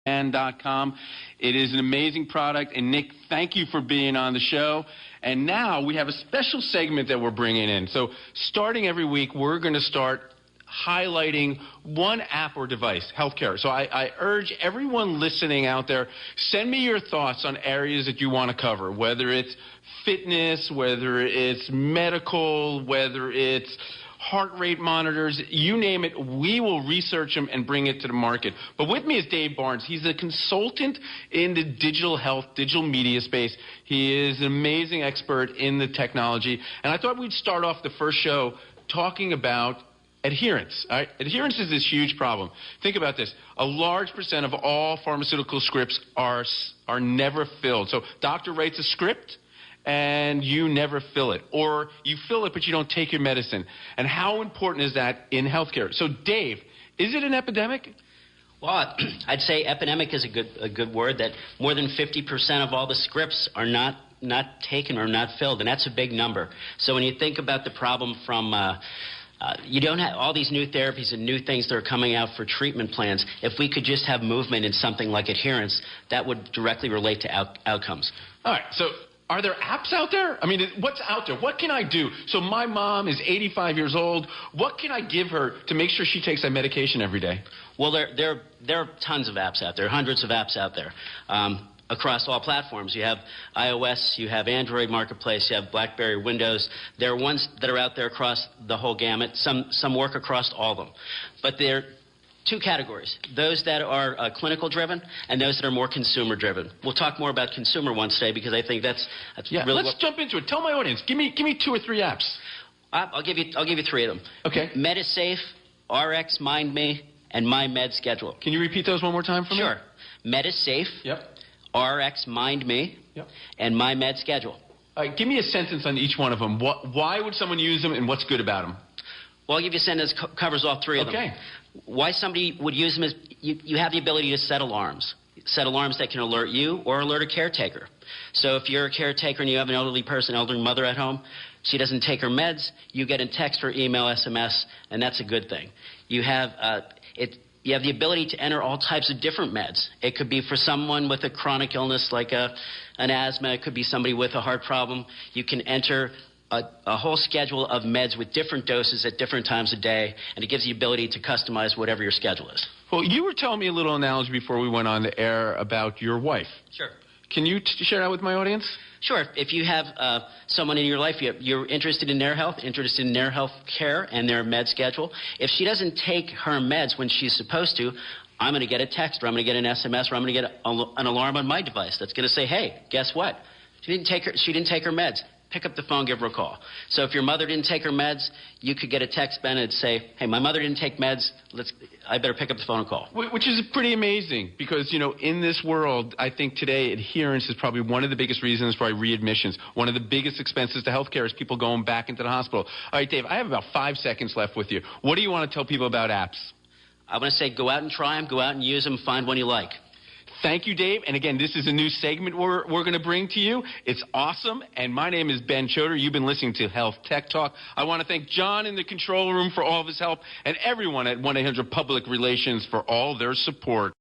and.com. It is an amazing product. And Nick, thank you for being on the show. And now we have a special segment that we're bringing in. So starting every week, we're going to start highlighting one app or device, healthcare. So I urge everyone listening out there, send me your thoughts on areas that you want to cover, whether it's fitness, whether it's medical, whether it's heart rate monitors, you name it, we will research them and bring it to the market. But with me is Dave Barnes. He's a consultant in the digital health, digital media space. He is an amazing expert in the technology. And I thought we'd start off the first show talking about adherence. All right? Adherence is this huge problem. Think about this. A large percent of all pharmaceutical scripts are never filled. So doctor writes a script, and you never fill it. Or you fill it, but you don't take your medicine. And how important is that in healthcare? So, Dave, is it an epidemic? Well, I'd say epidemic is a good word, that more than 50% of all the scripts are not taken or not filled, and that's a big number. So when you think about the problem from you don't have all these new therapies and new things that are coming out for treatment plans. If we could just have movement in something like adherence, that would directly relate to outcomes. All right, so are there apps out there? I mean, what's out there? What can I do? So my mom is 85 years old. What can I give her to make sure she takes that medication every day? Well, there are tons of apps out there, hundreds of apps out there. Across all platforms. You have iOS, you have Android Marketplace, you have BlackBerry, Windows. There are ones that are out there across the whole gamut. Some work across all of them. But there are two categories, those that are clinical driven and those that are more consumer driven. We'll talk more about consumer ones today because I think that's really let's jump into it. Tell my audience, give me 2 or 3 apps. I'll give you 3 of them. Okay. Medisafe, RX MindMe, and MyMedSchedule. Can you repeat those one more time for me? Sure. Medisafe. Yep. RX MindMe. Yep. And MyMedSchedule. Give me a sentence on each one of them. Why would someone use them and what's good about them? Well, I'll give you a sentence that covers all 3 of them. Okay. Why somebody would use them is you have the ability to set alarms. Set alarms that can alert you or alert a caretaker. So if you're a caretaker and you have an elderly person, elderly mother at home, she doesn't take her meds, you get a text or email, SMS, and that's a good thing. You have you have the ability to enter all types of different meds. It could be for someone with a chronic illness like an asthma. It could be somebody with a heart problem. You can enter a whole schedule of meds with different doses at different times of day, and it gives you the ability to customize whatever your schedule is. Well, you were telling me a little analogy before we went on the air about your wife. Sure. Can you share that with my audience? Sure. If you have someone in your life, you're interested in their health, interested in their health care and their med schedule, if she doesn't take her meds when she's supposed to, I'm going to get a text or I'm going to get an SMS or I'm going to get an alarm on my device that's going to say, hey, guess what? She didn't take her meds. Pick up the phone, give her a call. So if your mother didn't take her meds, you could get a text, Ben, and say, hey, my mother didn't take meds. I better pick up the phone and call. Which is pretty amazing because, you know, in this world, I think today adherence is probably one of the biggest reasons for readmissions. One of the biggest expenses to healthcare is people going back into the hospital. All right, Dave, I have about 5 seconds left with you. What do you want to tell people about apps? I want to say go out and try them, go out and use them, find one you like. Thank you, Dave. And again, this is a new segment we're going to bring to you. It's awesome. And my name is Ben Choder. You've been listening to Health Tech Talk. I want to thank John in the control room for all of his help and everyone at 1-800 Public Relations for all their support.